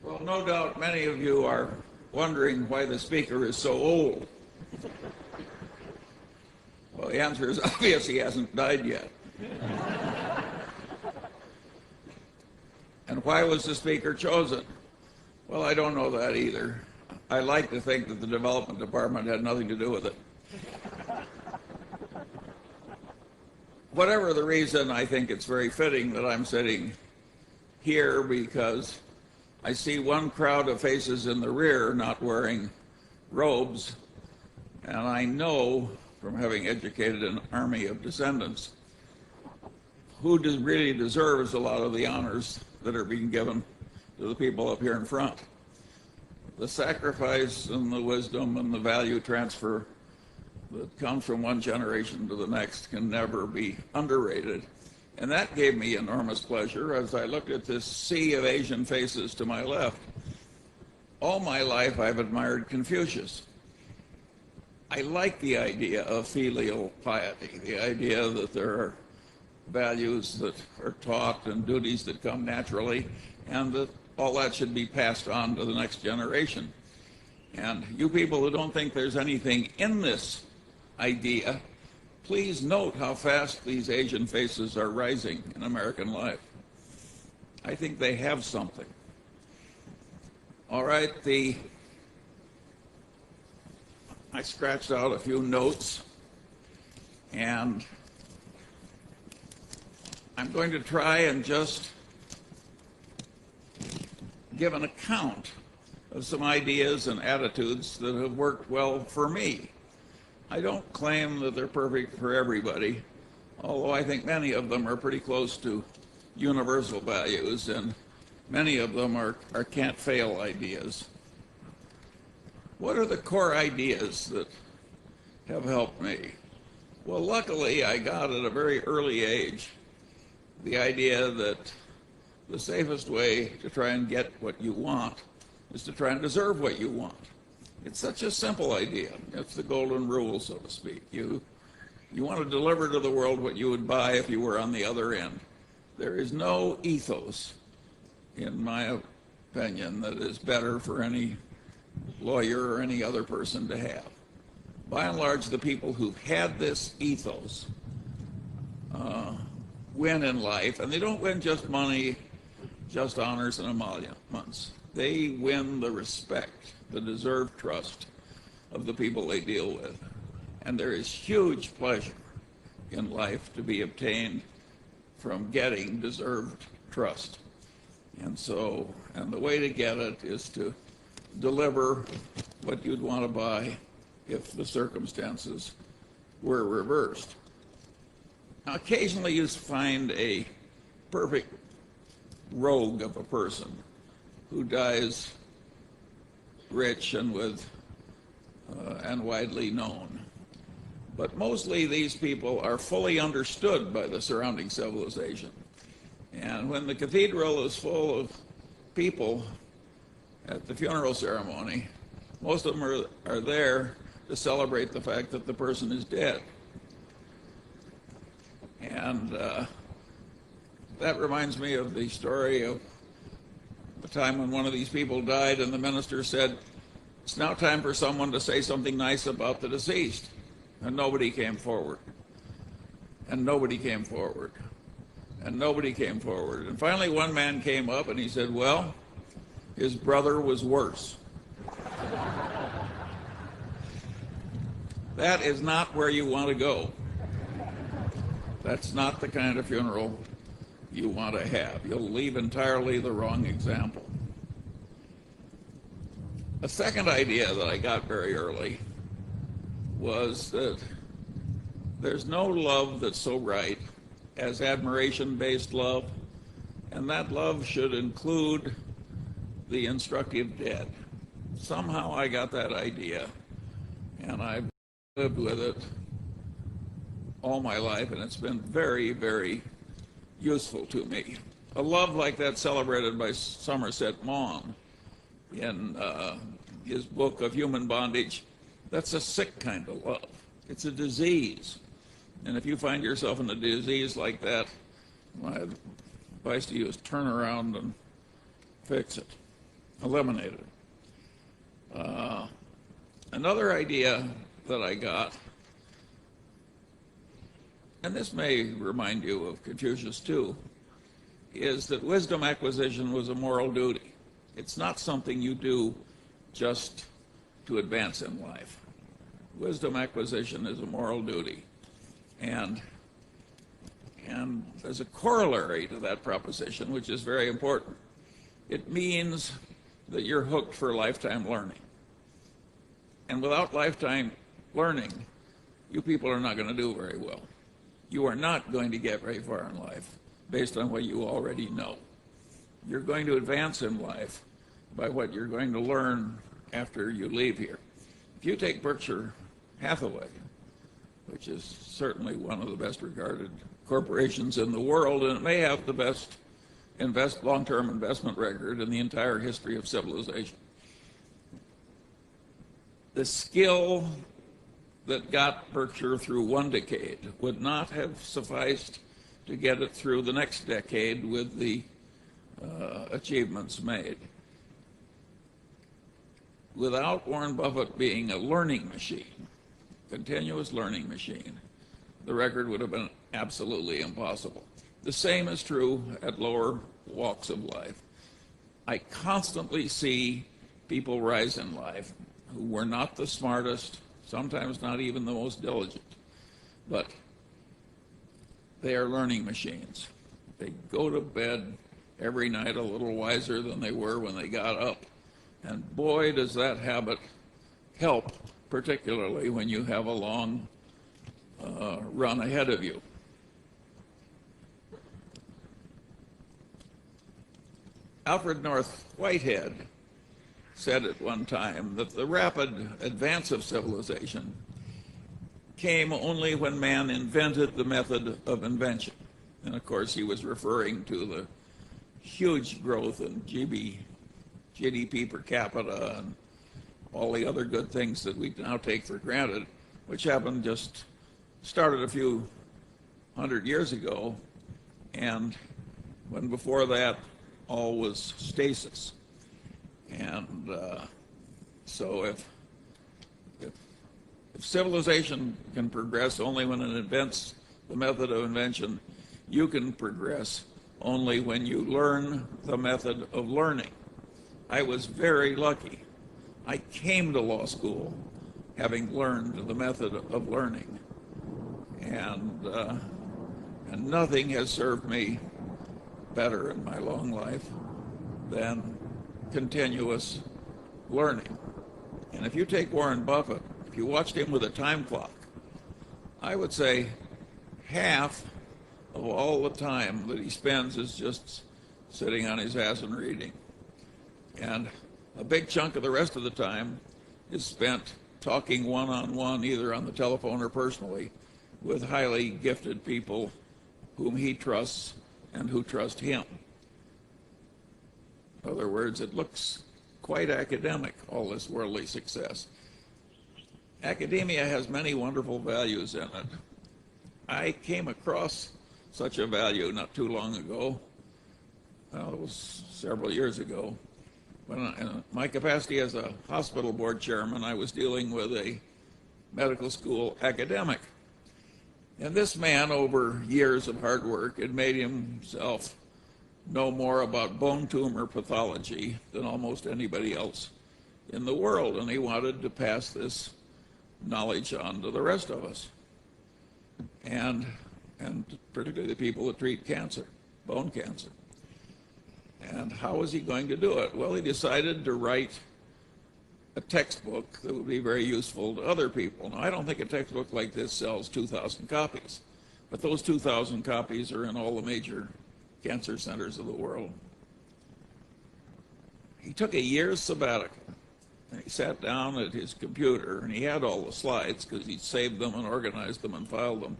Well, no doubt many of you are wondering why the speaker is so old. Well, the answer is obvious. He hasn't died yet. And why was the speaker chosen? Well, I don't know that either. I like to think that the development department had nothing to do with it. Whatever the reason, I think it's very fitting that I'm sitting here because I see one crowd of faces in the rear not wearing robes, and I know from having educated an army of descendants who really deserves a lot of the honors that are being given to the people up here in front. The sacrifice and the wisdom and the value transfer that comes from one generation to the next can never be underrated. And that gave me enormous pleasure as I looked at this sea of Asian faces to my left. All my life I've admired Confucius. I like the idea of filial piety, the idea that there are values that are taught and duties that come naturally, and that all that should be passed on to the next generation. And you people who don't think there's anything in this idea, please note how fast these Asian faces are rising in American life. I think they have something. All right, I scratched out a few notes, and I'm going to try and just give an account of some ideas and attitudes that have worked well for me. I don't claim that they're perfect for everybody, although I think many of them are pretty close to universal values, and many of them are can't-fail ideas. What are the core ideas that have helped me? Well, luckily, I got at a very early age the idea that the safest way to try and get what you want is to try and deserve what you want. It's such a simple idea. It's the golden rule, so to speak. You want to deliver to the world what you would buy if you were on the other end. There is no ethos, in my opinion, that is better for any lawyer or any other person to have. By and large, the people who've had this ethos win in life, and they don't win just money, just honors and emoluments. They win the respect, the deserved trust of the people they deal with. And there is huge pleasure in life to be obtained from getting deserved trust. And the way to get it is to deliver what you'd want to buy if the circumstances were reversed. Now, occasionally you find a perfect rogue of a person who dies rich and widely known. But mostly these people are fully understood by the surrounding civilization. And when the cathedral is full of people at the funeral ceremony, most of them are there to celebrate the fact that the person is dead. And that reminds me of the story of the time when one of these people died and the minister said, "It's now time for someone to say something nice about the deceased." And nobody came forward. And nobody came forward. And nobody came forward. And finally one man came up and he said, "Well, his brother was worse." That is not where you want to go. That's not the kind of funeral you want to have. You'll leave entirely the wrong example. A second idea that I got very early was that there's no love that's so right as admiration-based love, and that love should include the instructive dead. Somehow I got that idea, and I've lived with it all my life, and it's been very, very useful to me. A love like that celebrated by Somerset Maugham in his book of Human Bondage, that's a sick kind of love. It's a disease. And if you find yourself in a disease like that, my advice to you is turn around and fix it. eliminated. Another idea that I got, and this may remind you of Confucius too, is that wisdom acquisition was a moral duty. It's not something you do just to advance in life. Wisdom acquisition is a moral duty. And there's a corollary to that proposition, which is very important. It means that you're hooked for lifetime learning. And without lifetime learning, you people are not going to do very well. You are not going to get very far in life based on what you already know. You're going to advance in life by what you're going to learn after you leave here. If you take Berkshire Hathaway, which is certainly one of the best regarded corporations in the world, and it may have the best long-term investment record in the entire history of civilization. The skill that got Berkshire through one decade would not have sufficed to get it through the next decade with the achievements made. Without Warren Buffett being a learning machine, continuous learning machine, the record would have been absolutely impossible. The same is true at lower walks of life. I constantly see people rise in life who were not the smartest, sometimes not even the most diligent, but they are learning machines. They go to bed every night a little wiser than they were when they got up. And boy, does that habit help, particularly when you have a long run ahead of you. Alfred North Whitehead said at one time that the rapid advance of civilization came only when man invented the method of invention. And of course, he was referring to the huge growth in GDP per capita and all the other good things that we now take for granted, which started a few hundred years ago, and when before that, all was stasis. And so if civilization can progress only when it invents the method of invention, you can progress only when you learn the method of learning. I was very lucky. I came to law school having learned the method of learning. And nothing has served me better in my long life than continuous learning. And if you take Warren Buffett, if you watched him with a time clock, I would say half of all the time that he spends is just sitting on his ass and reading. And a big chunk of the rest of the time is spent talking one-on-one, either on the telephone or personally, with highly gifted people whom he trusts and who trust him. In other words, it looks quite academic, all this worldly success. Academia has many wonderful values in it. I came across such a value not too long ago. Well, it was several years ago. When in my capacity as a hospital board chairman, I was dealing with a medical school academic. And this man, over years of hard work, had made himself know more about bone tumor pathology than almost anybody else in the world, and he wanted to pass this knowledge on to the rest of us, and particularly the people that treat cancer, bone cancer. And how was he going to do it? Well, he decided to write a textbook that would be very useful to other people. Now, I don't think a textbook like this sells 2,000 copies, but those 2,000 copies are in all the major cancer centers of the world. He took a year's sabbatical, and he sat down at his computer, and he had all the slides because he'd saved them and organized them and filed them.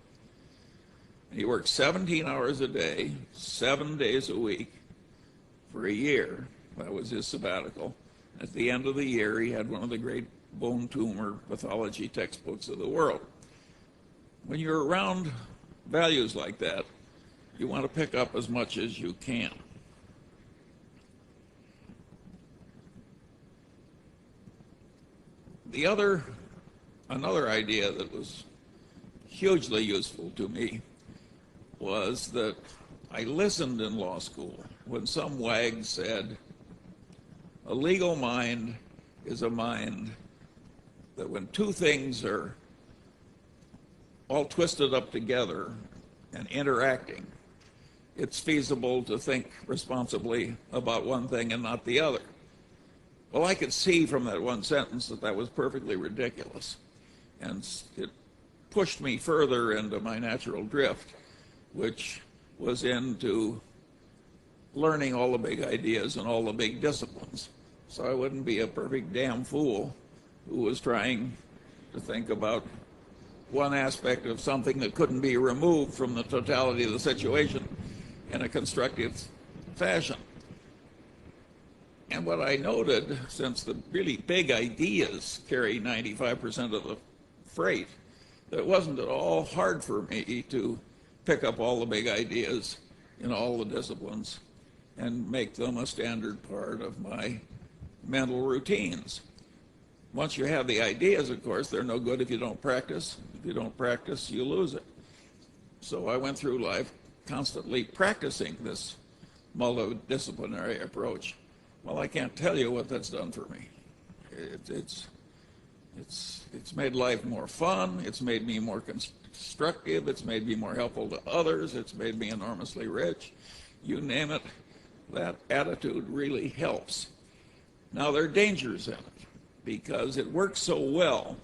And he worked 17 hours a day, 7 days a week, for a year. That was his sabbatical. At the end of the year, he had one of the great bone tumor pathology textbooks of the world. When you're around values like that, you want to pick up as much as you can. Another idea that was hugely useful to me was that I listened in law school when some wag said, a legal mind is a mind that when two things are all twisted up together and interacting, it's feasible to think responsibly about one thing and not the other. Well, I could see from that one sentence that that was perfectly ridiculous, and it pushed me further into my natural drift, which was into learning all the big ideas and all the big disciplines, so I wouldn't be a perfect damn fool who was trying to think about one aspect of something that couldn't be removed from the totality of the situation in a constructive fashion. And what I noted, since the really big ideas carry 95% of the freight, that it wasn't at all hard for me to pick up all the big ideas in all the disciplines and make them a standard part of my mental routines. Once you have the ideas, of course, they're no good if you don't practice. If you don't practice, you lose it. So I went through life constantly practicing this multidisciplinary approach. Well, I can't tell you what that's done for me. It's made life more fun. It's made me more constructive. It's made me more helpful to others. It's made me enormously rich. You name it, that attitude really helps. Now, there are dangers in it, because it works so well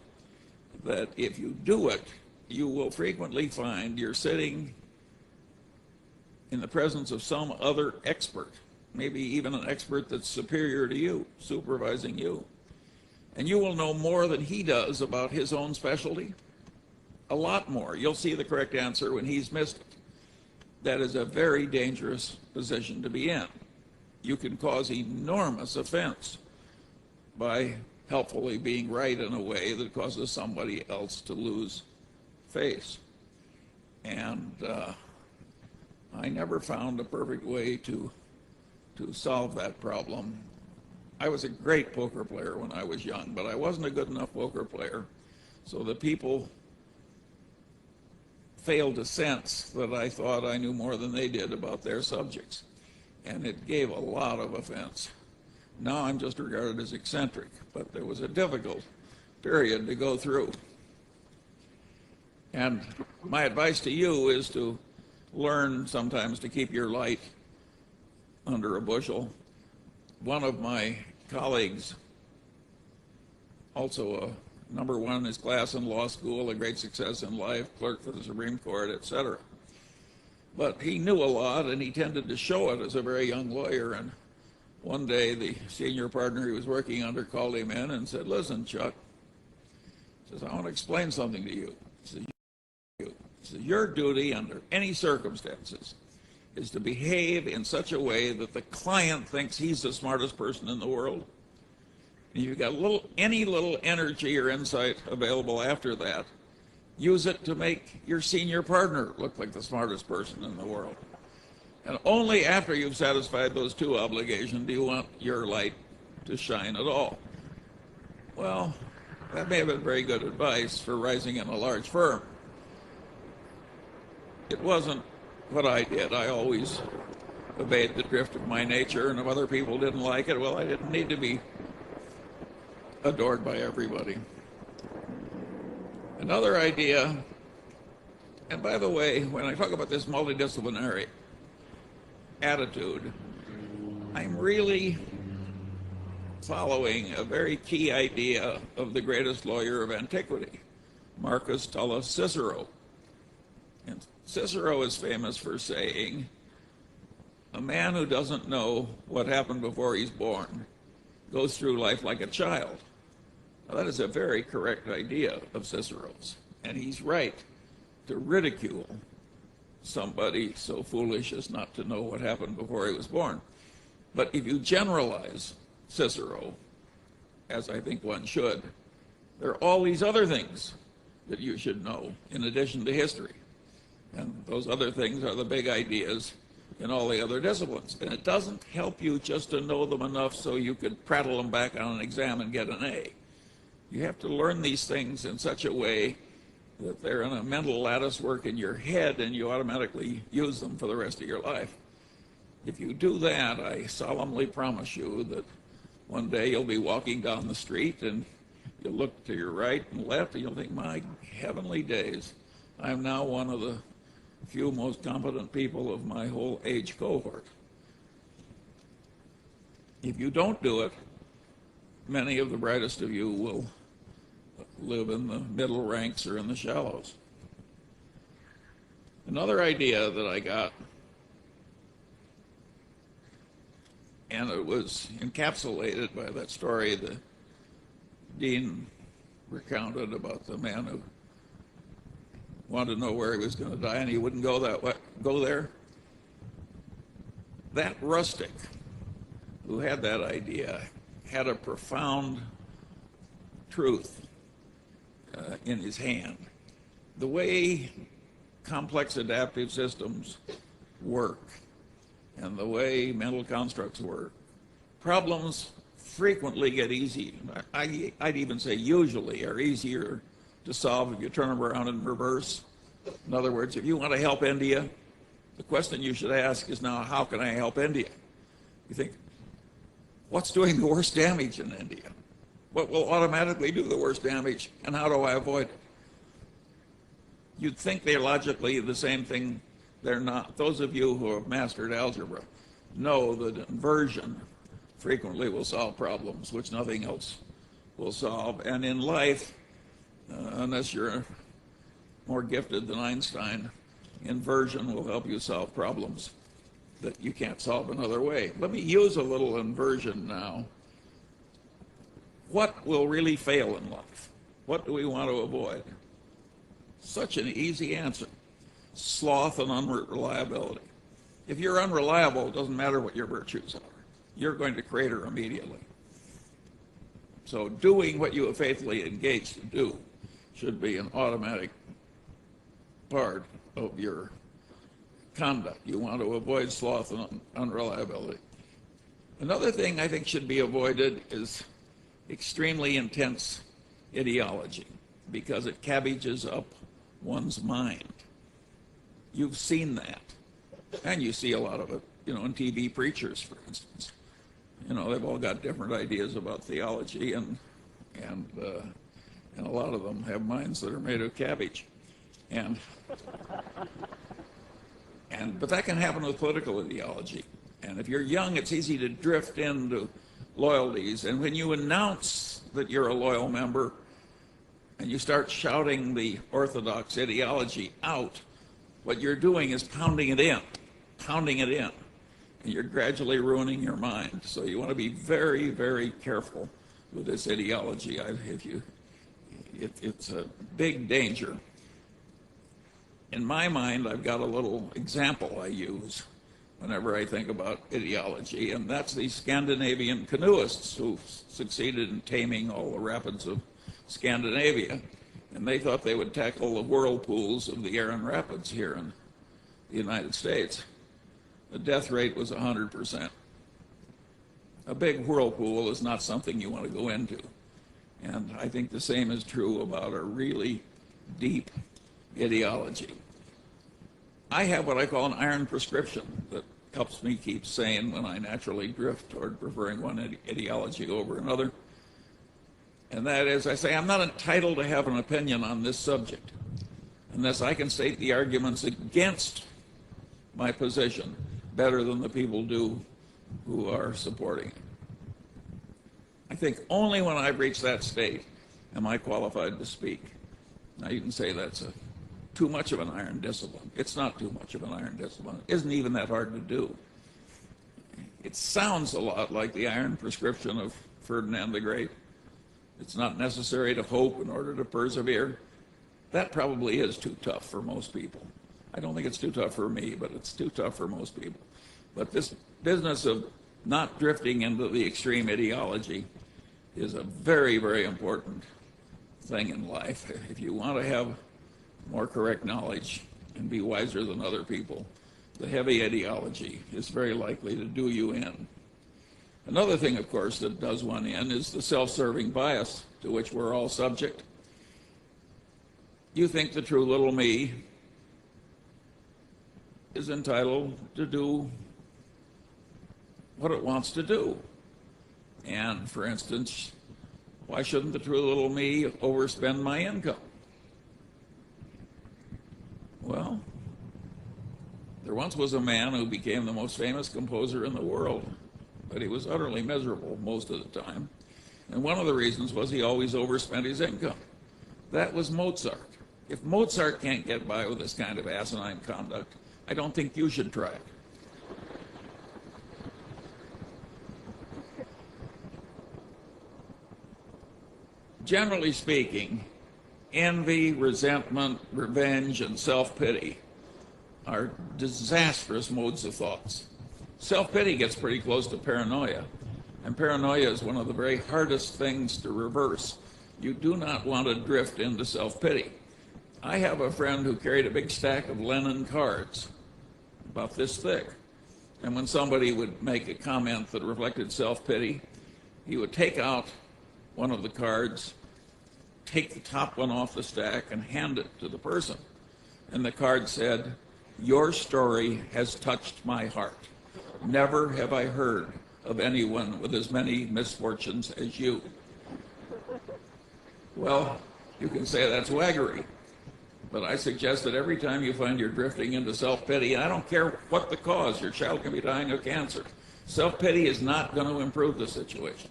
that if you do it, you will frequently find you're sitting in the presence of some other expert, maybe even an expert that's superior to you, supervising you. And you will know more than he does about his own specialty, a lot more. You'll see the correct answer when he's missed it. That is a very dangerous position to be in. You can cause enormous offense by helpfully being right in a way that causes somebody else to lose face. And I never found a perfect way to solve that problem. I was a great poker player when I was young, but I wasn't a good enough poker player, so the people failed to sense that I thought I knew more than they did about their subjects, and it gave a lot of offense. Now I'm just regarded as eccentric, but there was a difficult period to go through. And my advice to you is to learn sometimes to keep your light under a bushel. One of my colleagues, also a number one in his class in law school, a great success in life, clerk for the Supreme Court, etc. But he knew a lot, and he tended to show it as a very young lawyer. And one day, the senior partner he was working under called him in and said, "Listen, Chuck," says, "I want to explain something to you." He says, "Your duty under any circumstances is to behave in such a way that the client thinks he's the smartest person in the world. And if you've got any little energy or insight available after that, use it to make your senior partner look like the smartest person in the world. And only after you've satisfied those two obligations do you want your light to shine at all." Well, that may have been very good advice for rising in a large firm. It wasn't what I did. I always obeyed the drift of my nature, and if other people didn't like it, well, I didn't need to be adored by everybody. Another idea, and by the way, when I talk about this multidisciplinary attitude, I'm really following a very key idea of the greatest lawyer of antiquity, Marcus Tullius Cicero. And Cicero is famous for saying, "A man who doesn't know what happened before he's born goes through life like a child." Now, that is a very correct idea of Cicero's, and he's right to ridicule somebody so foolish as not to know what happened before he was born. But if you generalize Cicero, as I think one should, there are all these other things that you should know in addition to history. And those other things are the big ideas in all the other disciplines. And it doesn't help you just to know them enough so you could prattle them back on an exam and get an A. You have to learn these things in such a way that they're in a mental lattice work in your head and you automatically use them for the rest of your life. If you do that, I solemnly promise you that one day you'll be walking down the street and you'll look to your right and left and you'll think, my heavenly days, I'm now one of the few most competent people of my whole age cohort. If you don't do it, many of the brightest of you will live in the middle ranks or in the shallows. Another idea that I got, and it was encapsulated by that story the dean recounted about the man who wanted to know where he was going to die and he wouldn't go there. That rustic who had that idea had a profound truth in his hand. The way complex adaptive systems work and the way mental constructs work, problems frequently get easy. I'd even say usually are easier to solve if you turn them around in reverse. In other words, if you want to help India, the question you should ask is now, how can I help India? You think, what's doing the worst damage in India? What will automatically do the worst damage, and how do I avoid it? You'd think they're logically the same thing. They're not. Those of you who have mastered algebra know that inversion frequently will solve problems which nothing else will solve. And in life, unless you're more gifted than Einstein, inversion will help you solve problems that you can't solve another way. Let me use a little inversion now. What will really fail in life? What do we want to avoid? Such an easy answer. Sloth and unreliability. If you're unreliable, it doesn't matter what your virtues are. You're going to crater immediately. So doing what you have faithfully engaged to do should be an automatic part of your conduct. You want to avoid sloth and unreliability. Another thing I think should be avoided is extremely intense ideology, because it cabbages up one's mind. You've seen that, and you see a lot of it, in TV preachers, for instance. They've all got different ideas about theology, and a lot of them have minds that are made of cabbage. But that can happen with political ideology. And if you're young, it's easy to drift into loyalties. And when you announce that you're a loyal member and you start shouting the orthodox ideology out, what you're doing is pounding it in. And you're gradually ruining your mind. So you want to be very, very careful with this ideology. It's a big danger. In my mind, I've got a little example I use whenever I think about ideology, and that's the Scandinavian canoeists who succeeded in taming all the rapids of Scandinavia, and they thought they would tackle the whirlpools of the Erin Rapids here in the United States. The death rate was 100%. A big whirlpool is not something you want to go into, and I think the same is true about a really deep ideology. I have what I call an iron prescription that helps me keep sane when I naturally drift toward preferring one ideology over another. And that is, I say, I'm not entitled to have an opinion on this subject unless I can state the arguments against my position better than the people do who are supporting it. I think only when I've reached that state am I qualified to speak. Now you can say that's too much of an iron discipline. It's not too much of an iron discipline. It isn't even that hard to do. It sounds a lot like the iron prescription of Ferdinand the Great. It's not necessary to hope in order to persevere. That probably is too tough for most people. I don't think it's too tough for me, but it's too tough for most people. But this business of not drifting into the extreme ideology is a very, very important thing in life. If you want to have more correct knowledge and be wiser than other people, the heavy ideology is very likely to do you in. Another thing, of course, that does one in is the self-serving bias to to which we're all subject. You think the true little me is entitled to do what it wants to do. And, for instance, why shouldn't the true little me overspend my income? Well, there once was a man who became the most famous composer in the world, but he was utterly miserable most of the time. And one of the reasons was he always overspent his income. That was Mozart. If Mozart can't get by with this kind of asinine conduct, I don't think you should try it. Generally speaking, envy, resentment, revenge, and self-pity are disastrous modes of thoughts. Self-pity gets pretty close to paranoia, and paranoia is one of the very hardest things to reverse. You do not want to drift into self-pity. I have a friend who carried a big stack of Lenin cards, about this thick, and when somebody would make a comment that reflected self-pity, he would take out one of the cards, take the top one off the stack, and hand it to the person. And the card said, "Your story has touched my heart. Never have I heard of anyone with as many misfortunes as you." Well, you can say that's waggery, but I suggest that every time you find you're drifting into self-pity, and I don't care what the cause, your child can be dying of cancer, self-pity is not going to improve the situation.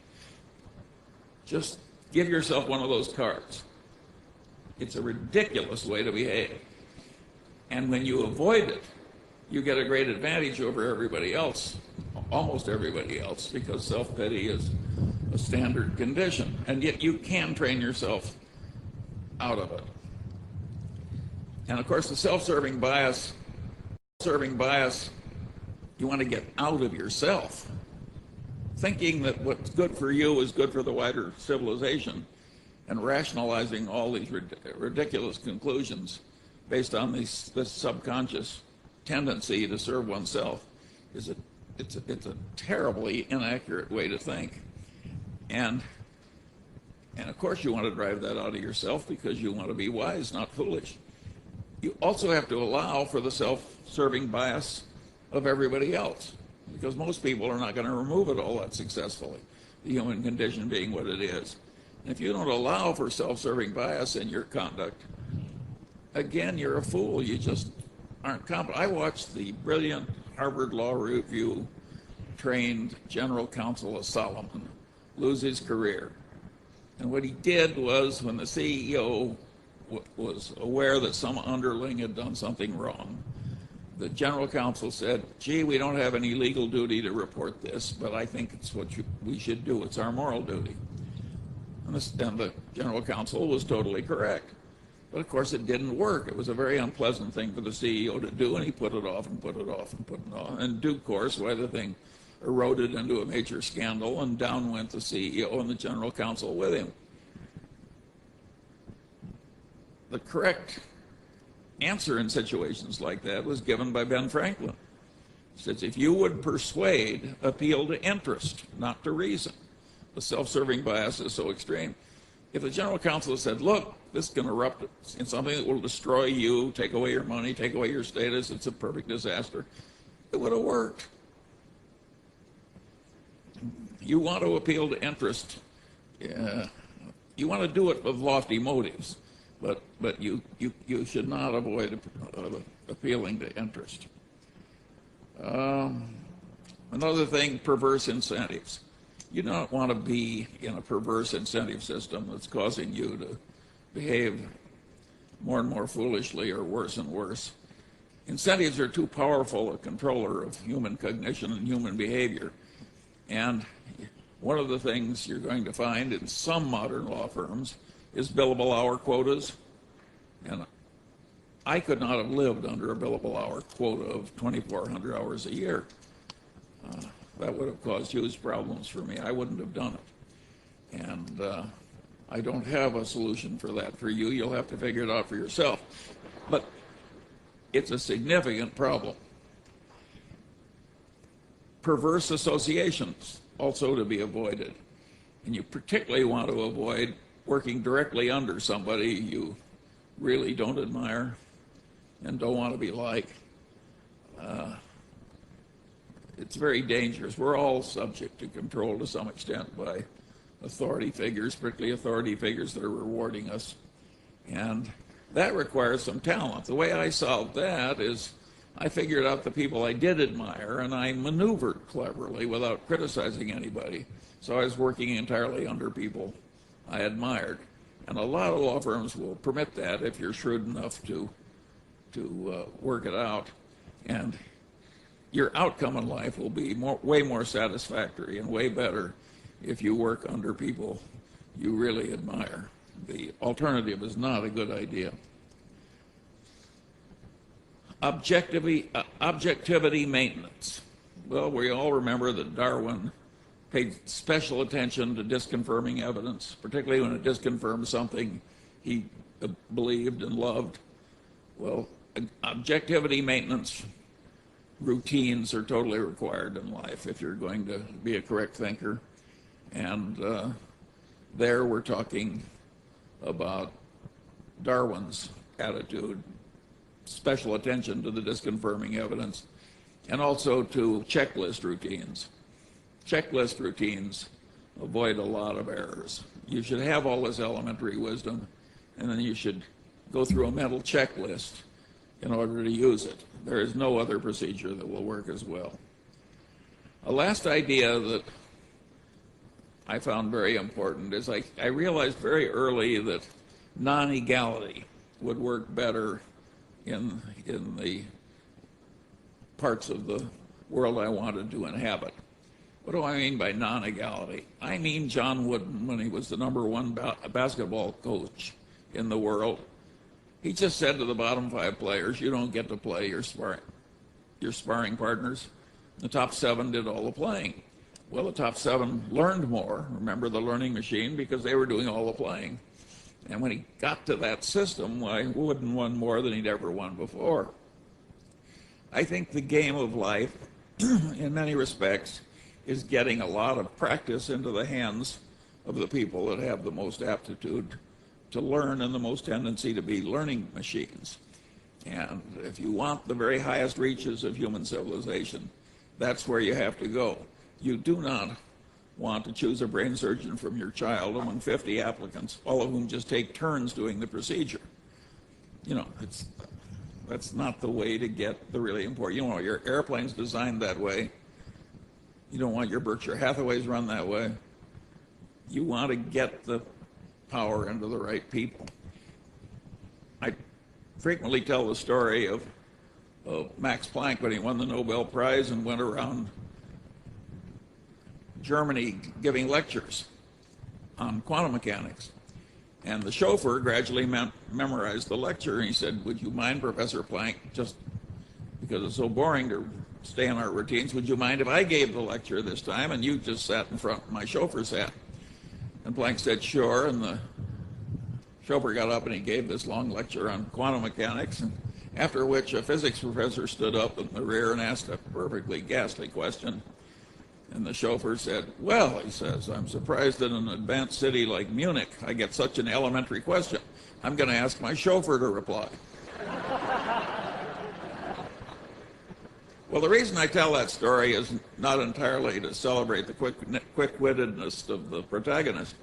Just give yourself one of those cards. It's a ridiculous way to behave. And when you avoid it, you get a great advantage over everybody else, almost everybody else, because self-pity is a standard condition. And yet you can train yourself out of it. And of course, the self-serving bias, you want to get out of yourself. Thinking that what's good for you is good for the wider civilization, and rationalizing all these ridiculous conclusions based on this subconscious tendency to serve oneself it's a terribly inaccurate way to think. And of course you want to drive that out of yourself because you want to be wise, not foolish. You also have to allow for the self-serving bias of everybody else, because most people are not going to remove it all that successfully, the human condition being what it is. And if you don't allow for self-serving bias in your conduct, again, you're a fool. You just aren't competent. I watched the brilliant Harvard Law Review trained general counsel of Solomon lose his career. And what he did was, when the CEO was aware that some underling had done something wrong, the general counsel said, "Gee, we don't have any legal duty to report this, but I think it's what we should do. It's our moral duty." And the general counsel was totally correct. But of course it didn't work. It was a very unpleasant thing for the CEO to do, and he put it off and put it off and put it off. And in due course, why the thing eroded into a major scandal, and down went the CEO and the general counsel with him. The correct answer in situations like that was given by Ben Franklin. He says, if you would persuade, appeal to interest, not to reason. The self-serving bias is so extreme. If the general counsel said, look, this can erupt in something that will destroy you, take away your money, take away your status, it's a perfect disaster, it would have worked. You want to appeal to interest. You want to do it with lofty motives, but you should not avoid appealing to interest. Another thing, perverse incentives. You don't want to be in a perverse incentive system that's causing you to behave more and more foolishly or worse and worse. Incentives are too powerful a controller of human cognition and human behavior. And one of the things you're going to find in some modern law firms is billable hour quotas. And I could not have lived under a billable hour quota of 2,400 hours a year. That would have caused huge problems for me. I wouldn't have done it. And I don't have a solution for that for you. You'll have to figure it out for yourself. But it's a significant problem. Perverse associations, also to be avoided. And you particularly want to avoid working directly under somebody you really don't admire and don't want to be like. It's very dangerous. We're all subject to control to some extent by authority figures, particularly authority figures that are rewarding us. And that requires some talent. The way I solved that is I figured out the people I did admire, and I maneuvered cleverly without criticizing anybody. So I was working entirely under people I admired. And a lot of law firms will permit that if you're shrewd enough to work it out. And your outcome in life will be way more satisfactory and way better if you work under people you really admire. The alternative is not a good idea. Objectivity maintenance. Well, we all remember that Darwin paid special attention to disconfirming evidence, particularly when it disconfirmed something he believed and loved. Well, objectivity maintenance routines are totally required in life if you're going to be a correct thinker. And there we're talking about Darwin's attitude, special attention to the disconfirming evidence, and also to checklist routines. Checklist routines avoid a lot of errors. You should have all this elementary wisdom, and then you should go through a mental checklist in order to use it. There is no other procedure that will work as well. A last idea that I found very important is I realized very early that non-egality would work better in the parts of the world I wanted to inhabit. What do I mean by non-egality? I mean John Wooden, when he was the #1 basketball coach in the world, he just said to the bottom 5 players, you don't get to play your sparring partners. The top 7 did all the playing. Well, the top 7 learned more, remember the learning machine, because they were doing all the playing. And when he got to that system, why, Wooden won more than he'd ever won before. I think the game of life, in many respects, is getting a lot of practice into the hands of the people that have the most aptitude to learn and the most tendency to be learning machines. And if you want the very highest reaches of human civilization, that's where you have to go. You do not want to choose a brain surgeon from your child among 50 applicants, all of whom just take turns doing the procedure. You know, that's not the way to get the really important. You know, your airplane's designed that way. You don't want your Berkshire Hathaways run that way. You want to get the power into the right people. I frequently tell the story of Max Planck when he won the Nobel Prize and went around Germany giving lectures on quantum mechanics. And the chauffeur gradually memorized the lecture, and he said, would you mind, Professor Planck, just because it's so boring to stay in our routines, would you mind if I gave the lecture this time and you just sat in front, my chauffeur sat? And Planck said, sure, and the chauffeur got up and he gave this long lecture on quantum mechanics, and after which a physics professor stood up in the rear and asked a perfectly ghastly question. And the chauffeur said, well, he says, I'm surprised that in an advanced city like Munich, I get such an elementary question. I'm going to ask my chauffeur to reply. Well, the reason I tell that story is not entirely to celebrate the quick-wittedness of the protagonist.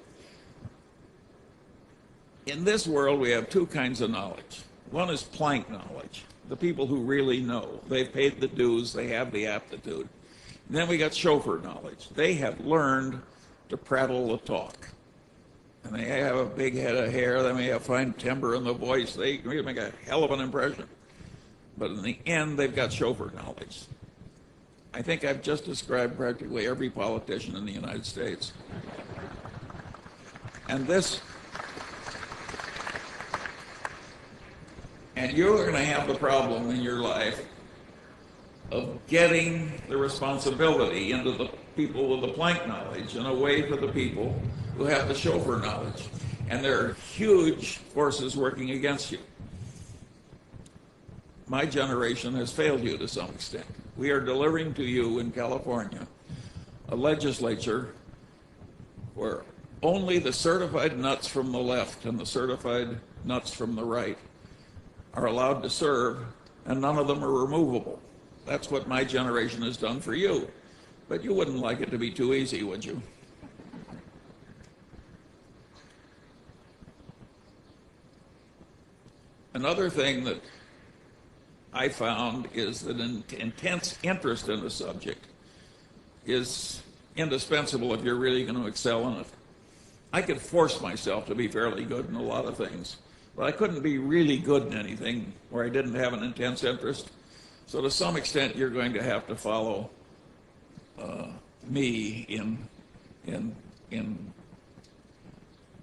In this world, we have 2 kinds of knowledge. One is Planck knowledge, the people who really know. They've paid the dues, they have the aptitude. And then we got chauffeur knowledge. They have learned to prattle the talk. And they have a big head of hair, they may have fine timbre in the voice, they make a hell of an impression. But in the end, they've got chauffeur knowledge. I think I've just described practically every politician in the United States. And you're going to have the problem in your life of getting the responsibility into the people with the Planck knowledge and away from the people who have the chauffeur knowledge. And there are huge forces working against you. My generation has failed you to some extent. We are delivering to you in California a legislature where only the certified nuts from the left and the certified nuts from the right are allowed to serve, and none of them are removable. That's what my generation has done for you. But you wouldn't like it to be too easy, would you? Another thing that I found is that an intense interest in the subject is indispensable if you're really going to excel in it. I could force myself to be fairly good in a lot of things, but I couldn't be really good in anything where I didn't have an intense interest. So to some extent, you're going to have to follow me in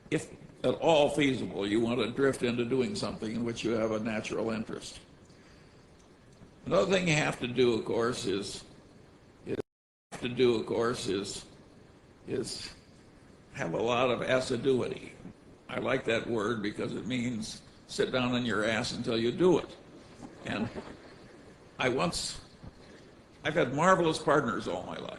if at all feasible, you want to drift into doing something in which you have a natural interest. Another thing you have to do, of course, is have a lot of assiduity. I like that word because it means sit down on your ass until you do it. And I've had marvelous partners all my life.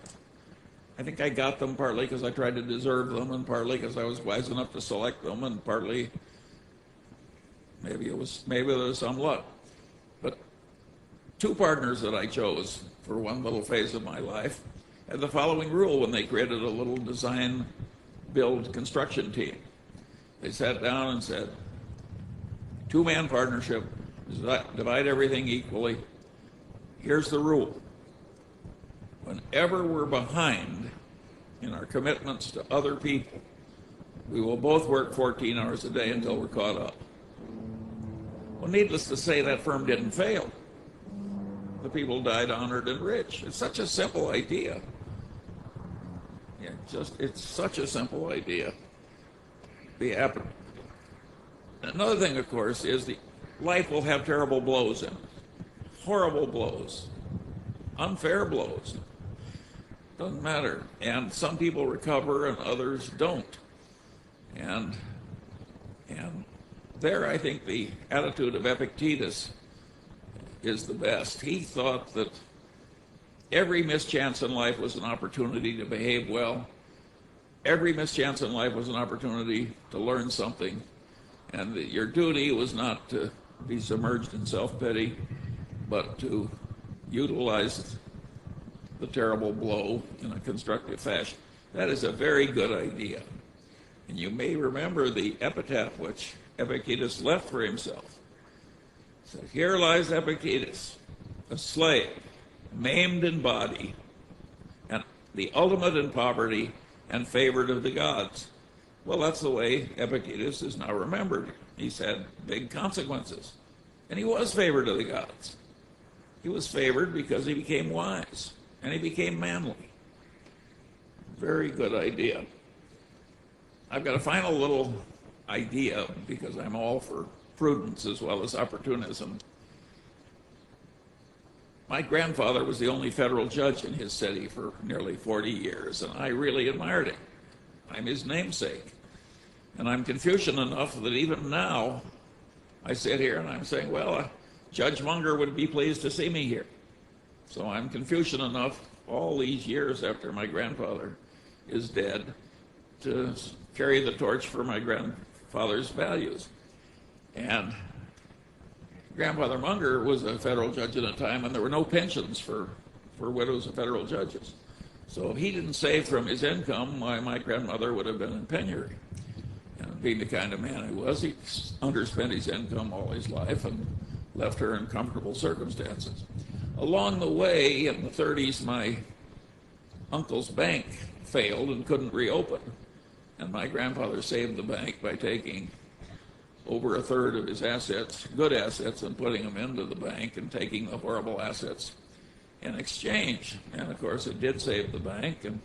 I think I got them partly because I tried to deserve them, and partly because I was wise enough to select them, and partly maybe there was some luck. But two partners that I chose for one little phase of my life had the following rule when they created a little design build construction team. They sat down and said, two-man partnership, divide everything equally. Here's the rule. Whenever we're behind in our commitments to other people, we will both work 14 hours a day until we're caught up. Well, needless to say, that firm didn't fail. The people died honored and rich. It's such a simple idea. Yeah, it's such a simple idea. Another thing, of course, is life will have terrible blows in it. Horrible blows. Unfair blows. Doesn't matter. And some people recover and others don't. And there I think the attitude of Epictetus is the best. He thought that every mischance in life was an opportunity to behave well. Every mischance in life was an opportunity to learn something. And that your duty was not to be submerged in self-pity, but to utilize the terrible blow in a constructive fashion. That is a very good idea. And you may remember the epitaph which Epictetus left for himself. It said, "Here lies Epictetus, a slave, maimed in body, and the ultimate in poverty and favored of the gods." Well, that's the way Epictetus is now remembered. He's had big consequences. And he was favored of the gods. He was favored because he became wise, and he became manly. Very good idea. I've got a final little idea, because I'm all for prudence as well as opportunism. My grandfather was the only federal judge in his city for nearly 40 years, and I really admired him. I'm his namesake. And I'm Confucian enough that even now I sit here and I'm saying, well, Judge Munger would be pleased to see me here. So I'm Confucian enough all these years after my grandfather is dead to carry the torch for my grandfather's values. And Grandfather Munger was a federal judge at a time when there were no pensions for widows of federal judges. So if he didn't save from his income, my grandmother would have been in penury. And being the kind of man he was, he underspent his income all his life and left her in comfortable circumstances. Along the way, in the 30s, my uncle's bank failed and couldn't reopen. And my grandfather saved the bank by taking over a third of his assets, good assets, and putting them into the bank and taking the horrible assets in exchange. And of course, it did save the bank. And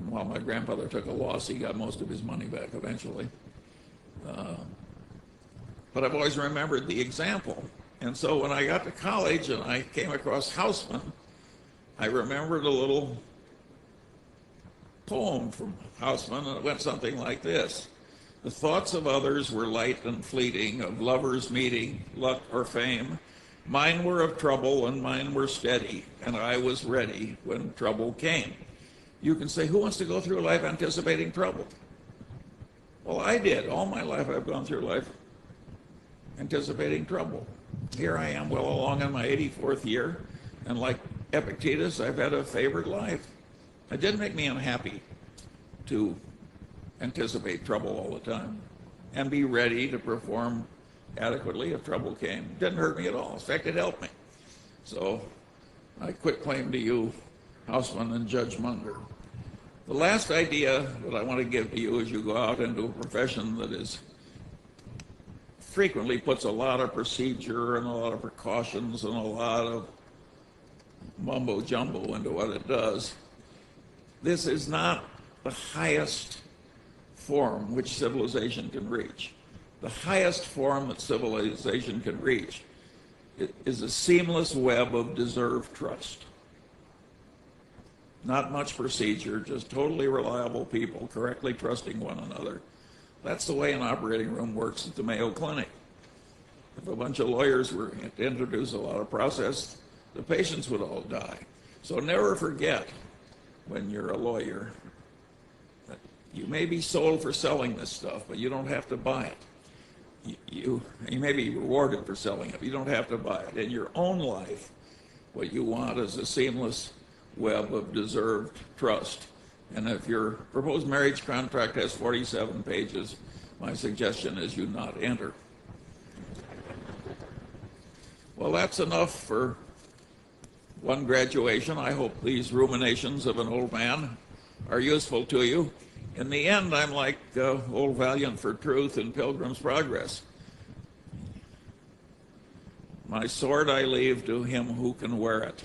while my grandfather took a loss, he got most of his money back eventually. But I've always remembered the example. And so when I got to college and I came across Hausman, I remembered a little poem from Hausman, and it went something like this. The thoughts of others were light and fleeting, of lovers meeting, luck or fame. Mine were of trouble and mine were steady, and I was ready when trouble came. You can say, who wants to go through life anticipating trouble? Well, I did. All my life I've gone through life anticipating trouble. Here I am well along in my 84th year, and like Epictetus, I've had a favored life. It didn't make me unhappy to anticipate trouble all the time and be ready to perform adequately if trouble came. It didn't hurt me at all. In fact, it helped me. So I quit claim to you, Houseman and Judge Munger. The last idea that I want to give to you as you go out into a profession that is frequently puts a lot of procedure and a lot of precautions and a lot of mumbo jumbo into what it does. This is not the highest form which civilization can reach. The highest form that civilization can reach is a seamless web of deserved trust. Not much procedure, just totally reliable people correctly trusting one another. That's the way an operating room works at the Mayo Clinic. If a bunch of lawyers were to introduce a lot of process, the patients would all die. So never forget, when you're a lawyer, that you may be sold for selling this stuff, but you don't have to buy it. You may be rewarded for selling it, but you don't have to buy it. In your own life, what you want is a seamless web of deserved trust. And if your proposed marriage contract has 47 pages, my suggestion is you not enter. Well, that's enough for one graduation. I hope these ruminations of an old man are useful to you. In the end, I'm like Old Valiant for Truth in Pilgrim's Progress. My sword I leave to him who can wear it.